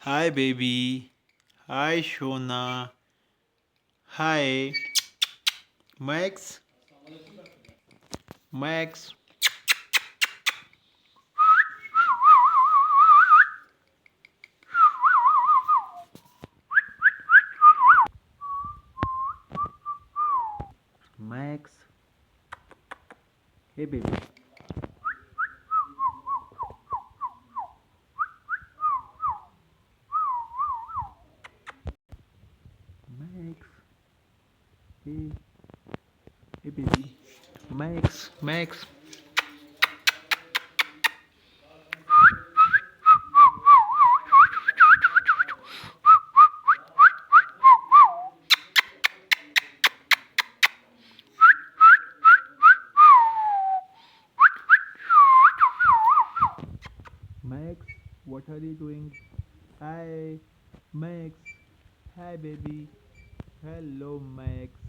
Hi, baby. Hi, Shona. Hi, Max. Max. Max. Hey, baby. Max. Hey, hey, baby. Max. Max. Max. What are you doing? Hi, Max. Hi, baby. Hello, Max.